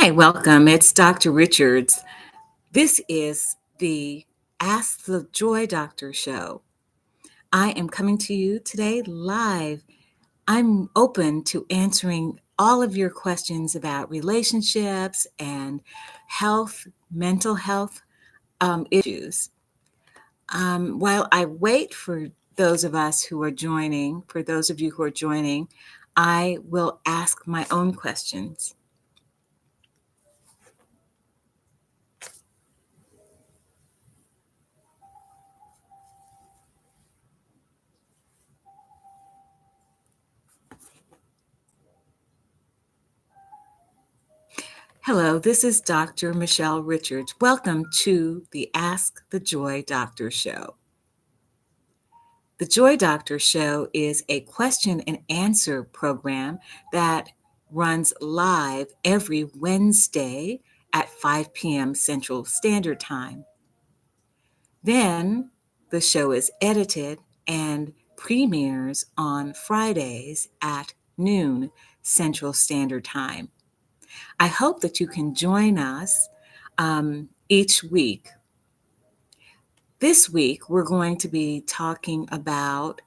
Hi, welcome. It's Dr. Richards. This is the Ask the Joy Doctor show. I am coming to you today live. I'm open to answering all of your questions about relationships and health, mental health issues. While I wait for those of you who are joining, I will ask my own questions. Hello, this is Dr. Michelle Richards. Welcome to the Ask the Joy Doctor show. The Joy Doctor show is a question and answer program that runs live every Wednesday at 5 p.m. Central Standard Time. Then the show is edited and premieres on Fridays at noon Central Standard Time. I hope that you can join us each week. This week, we're going to be talking about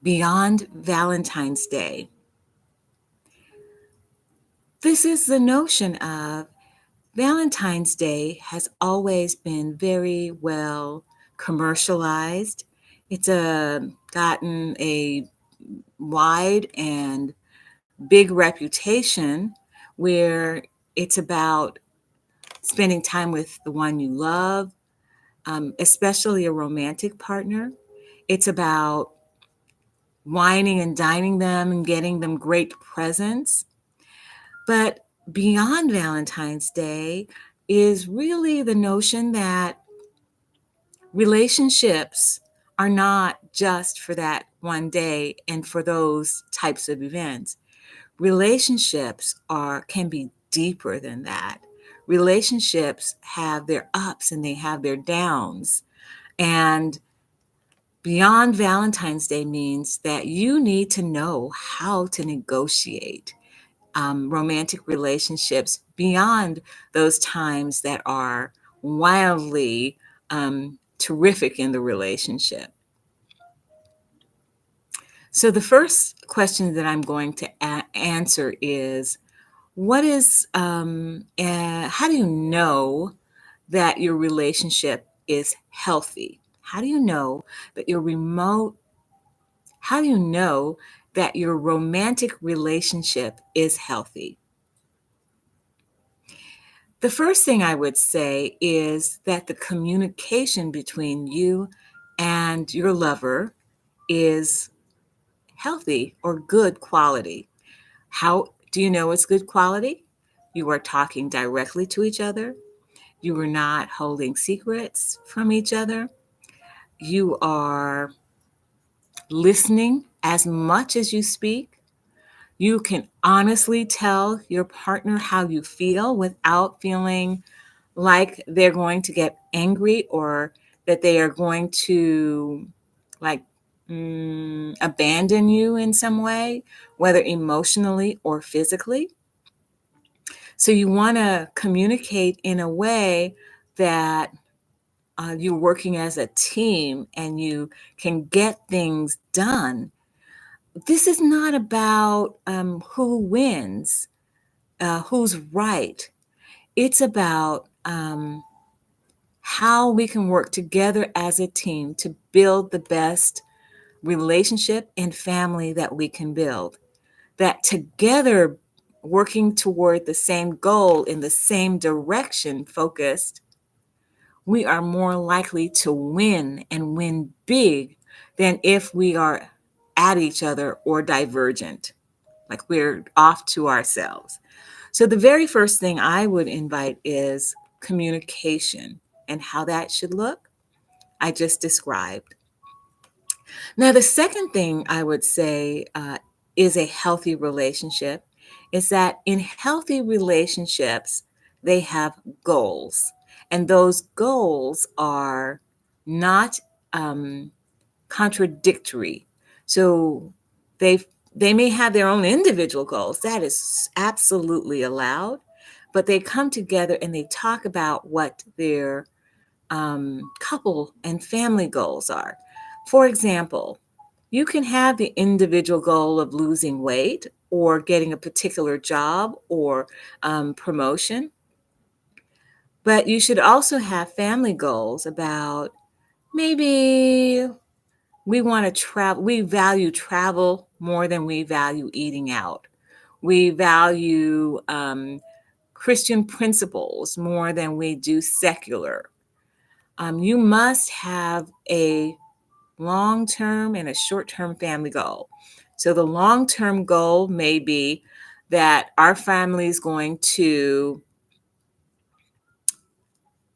Beyond Valentine's Day. This is the notion of Valentine's Day has always been very well commercialized. It's gotten a wide and big reputation where it's about spending time with the one you love, especially a romantic partner. It's about wining and dining them and getting them great presents. But beyond Valentine's Day is really the notion that relationships are not just for that one day and for those types of events. Relationships can be deeper than that. Relationships have their ups and they have their downs. And beyond Valentine's Day means that you need to know how to negotiate romantic relationships beyond those times that are wildly terrific in the relationship. So the first question that I'm going to answer is, how do you know that your relationship is healthy? How do you know that how do you know that your romantic relationship is healthy? The first thing I would say is that the communication between you and your lover is healthy or good quality. How do you know it's good quality? You are talking directly to each other. You are not holding secrets from each other. You are listening as much as you speak. You can honestly tell your partner how you feel without feeling like they're going to get angry or that they are going to like abandon you in some way, whether emotionally or physically. So you want to communicate in a way that you're working as a team and you can get things done. This is not about who wins, who's right. It's about how we can work together as a team to build the best relationship and family that we can build. That together, working toward the same goal in the same direction focused, we are more likely to win and win big than if we are at each other or divergent, like we're off to ourselves. So the very first thing I would invite is communication and how that should look. I just described. Now, the second thing I would say is a healthy relationship is that in healthy relationships, they have goals. And those goals are not contradictory. So they They may have their own individual goals. That is absolutely allowed. But they come together and they talk about what their couple and family goals are. For example, you can have the individual goal of losing weight or getting a particular job or promotion, but you should also have family goals about maybe we want to travel, we value travel more than we value eating out. We value Christian principles more than we do secular. You must have a long term and a short term family goal. So the long term goal may be that our family is going to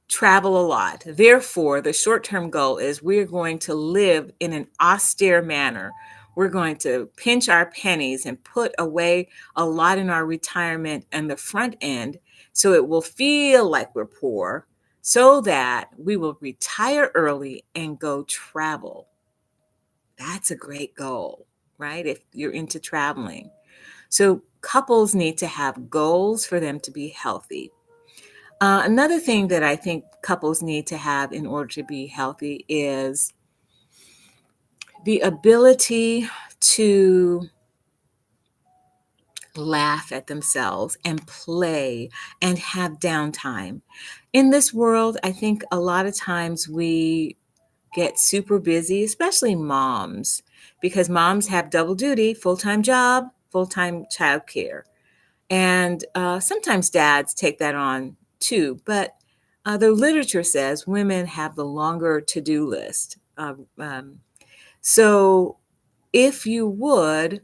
travel a lot. Therefore, the short term goal is we're going to live in an austere manner. We're going to pinch our pennies and put away a lot in our retirement and the front end so it will feel like we're poor, so that we will retire early and go travel. That's a great goal, right? If you're into traveling. So couples need to have goals for them to be healthy. Another thing that I think couples need to have in order to be healthy is the ability to laugh at themselves and play and have downtime. In this world, I think a lot of times we get super busy, especially moms, because moms have double duty, full-time job, full-time childcare. And sometimes dads take that on too. But the literature says women have the longer to-do list. So if you would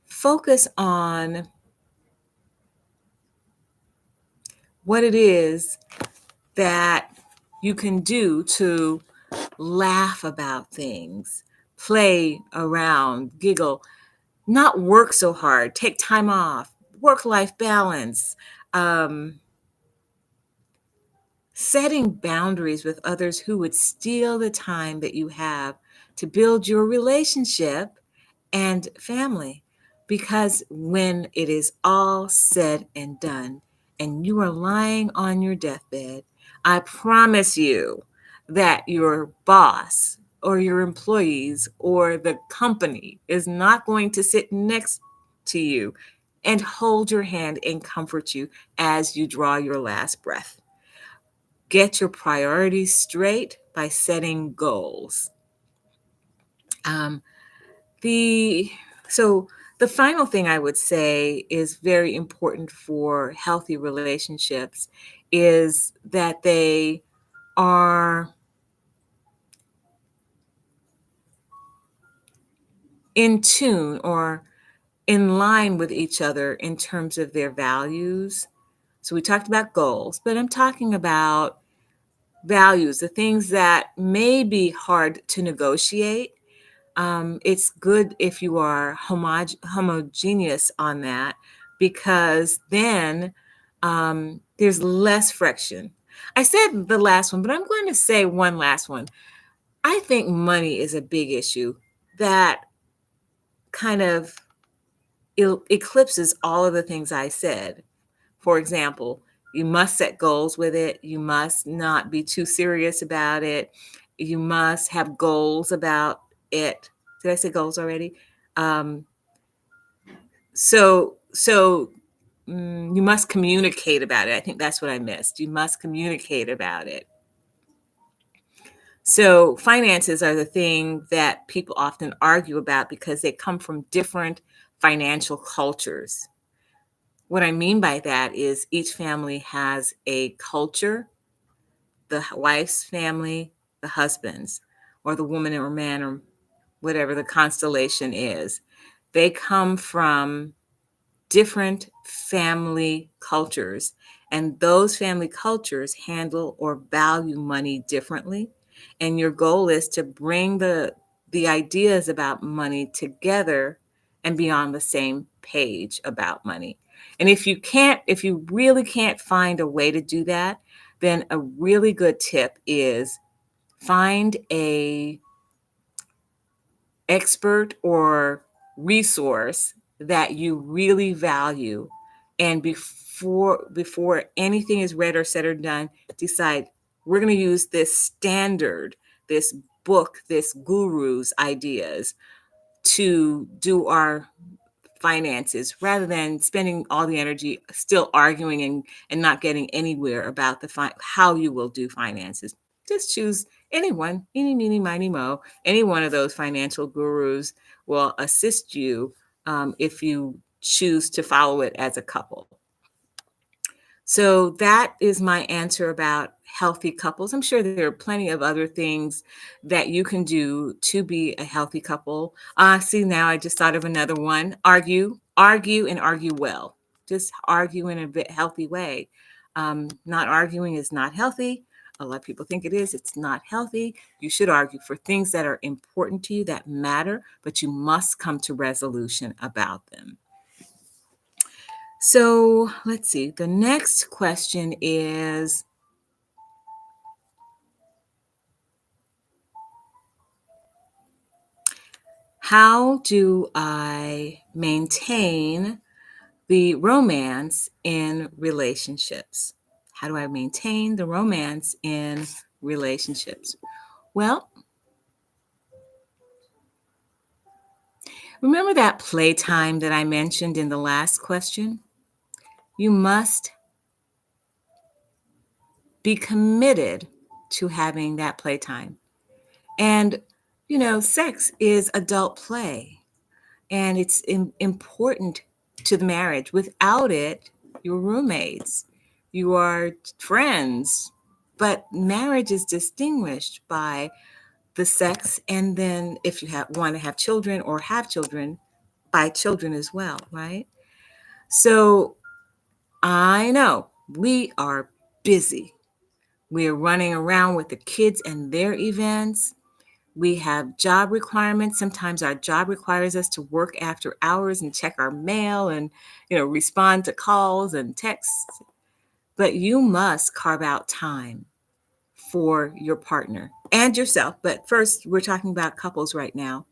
focus on what it is that you can do to laugh about things, play around, giggle, not work so hard, take time off, work-life balance, um, setting boundaries with others who would steal the time that you have to build your relationship and family. Because when it is all said and done, and you are lying on your deathbed, I promise you that your boss or your employees or the company is not going to sit next to you and hold your hand and comfort you as you draw your last breath. Get your priorities straight by setting goals. Um, the so the final thing I would say is very important for healthy relationships is that they are in tune or in line with each other in terms of their values. So we talked about goals, but I'm talking about values, the things that may be hard to negotiate. It's good if you are homogeneous on that, because then there's less friction. I said the last one, but I'm going to say one last one. I think money is a big issue that kind of eclipses all of the things I said. For example, you must set goals with it. You must not be too serious about it. You must have goals about it. Did I say goals already? Um, so you must communicate about it. I think that's what I missed. You must communicate about it. So finances are the thing that people often argue about because they come from different financial cultures. What I mean by that is each family has a culture, the wife's family, the husband's, or the woman or man or whatever the constellation is. They come from different family cultures, and those family cultures handle or value money differently. And your goal is to bring the ideas about money together and be on the same page about money. And if you really can't find a way to do that, then a really good tip is find a expert or resource that you really value, and before anything is read or said or done, decide we're going to use this standard, this book, this guru's ideas to do our finances, rather than spending all the energy still arguing and not getting anywhere about how you will do finances. Just choose anyone, eeny, meeny, miny, mo. Any one of those financial gurus will assist you if you choose to follow it as a couple. So that is my answer about healthy couples. I'm sure there are plenty of other things that you can do to be a healthy couple. See, now I just thought of another one. Argue, and argue well. Just argue in a bit healthy way. Not arguing is not healthy. A lot of people think it is. It's not healthy. You should argue for things that are important to you, that matter, but you must come to resolution about them. So let's see. The next question is, how do I maintain the romance in relationships? How do I maintain the romance in relationships? Well, remember that playtime that I mentioned in the last question? You must be committed to having that playtime. And, sex is adult play, and it's important to the marriage. Without it, you're roommates, you are friends. But marriage is distinguished by the sex, and then if you want to have children or have children, by children as well, right? So I know we are busy. We're running around with the kids and their events. We have job requirements. Sometimes our job requires us to work after hours and check our mail and, respond to calls and texts. But you must carve out time for your partner and yourself. But first, we're talking about couples right now.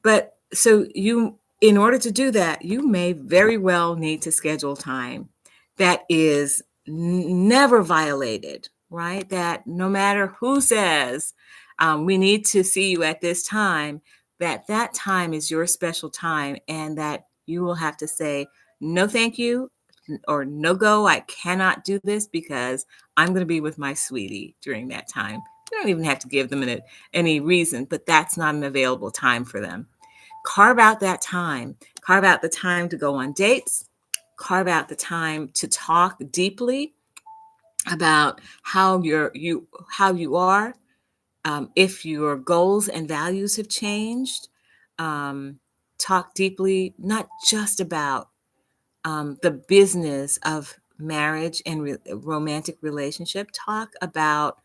But so in order to do that, you may very well need to schedule time that is never violated, right? That no matter who says, we need to see you at this time, that time is your special time, and that you will have to say, no, thank you, or no go, I cannot do this because I'm going to be with my sweetie during that time. You don't even have to give them any reason, but that's not an available time for them. Carve out that time. Carve out the time to go on dates. Carve out the time to talk deeply about how you are, if your goals and values have changed. Talk deeply, not just about the business of marriage and romantic relationship. Talk about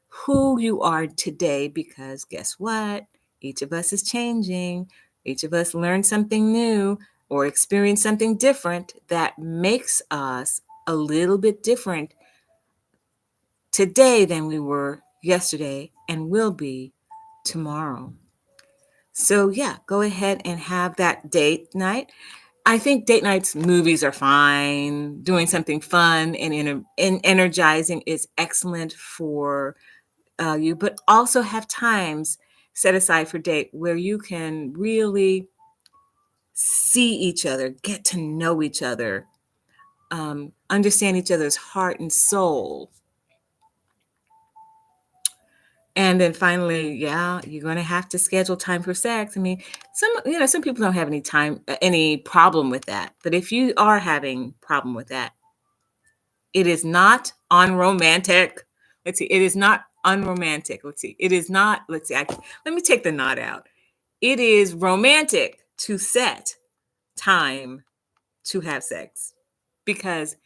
who you are today, because guess what? Each of us is changing. Each of us learned something new or experienced something different that makes us a little bit different today than we were yesterday and will be tomorrow. So yeah, go ahead and have that date night. I think date nights, movies are fine. Doing something fun and energizing is excellent for you, but also have times set aside for date where you can really see each other, get to know each other, understand each other's heart and soul. And then finally, yeah, you're going to have to schedule time for sex. I mean, some people don't have any problem with that. But if you are having problem with that, it is not unromantic. Let's see. It is not unromantic. Let's see. It is not. Let's see. Let me take the not out. It is romantic to set time to have sex, because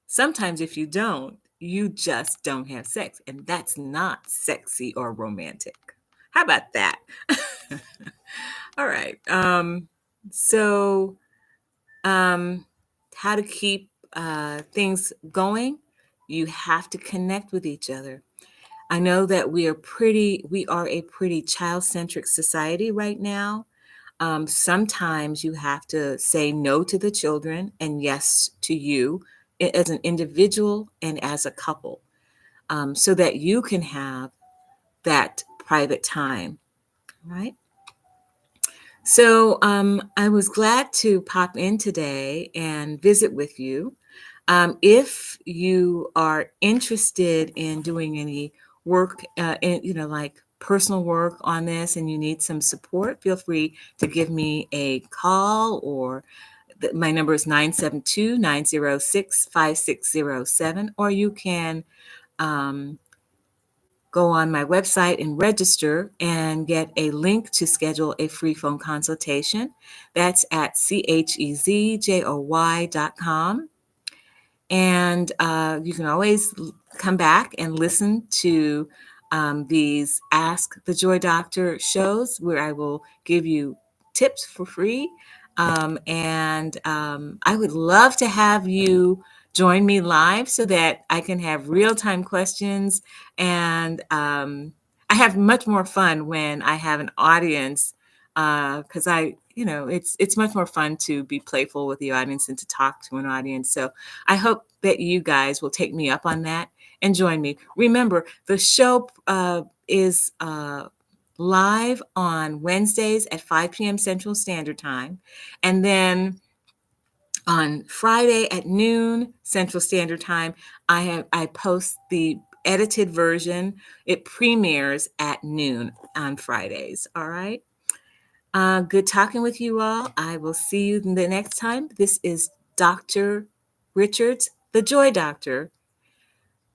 sometimes if you don't, you just don't have sex, and that's not sexy or romantic. How about that? All right. So, how to keep things going? You have to connect with each other. I know that we are a pretty child-centric society right now. Sometimes you have to say no to the children and yes to you as an individual and as a couple, so that you can have that private time, right? So I was glad to pop in today and visit with you. If you are interested in doing any work, like personal work on this, and you need some support, feel free to give me a call, or my number is 972-906-5607, or you can um, go on my website and register and get a link to schedule a free phone consultation. That's at chezjoy.com. And you can always come back and listen to these Ask the Joy Doctor shows, where I will give you tips for free. And I would love to have you join me live so that I can have real time questions. And I have much more fun when I have an audience, because it's much more fun to be playful with the audience and to talk to an audience. So I hope that you guys will take me up on that and join me. Remember, the show is live on Wednesdays at 5 p.m. Central Standard Time. And then on Friday at noon Central Standard Time, I post the edited version. It premieres at noon on Fridays. All right. Good talking with you all. I will see you the next time. This is Dr. Richards, the Joy Doctor.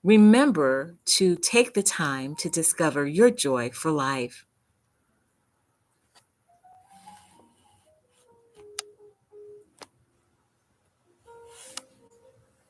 Remember to take the time to discover your joy for life.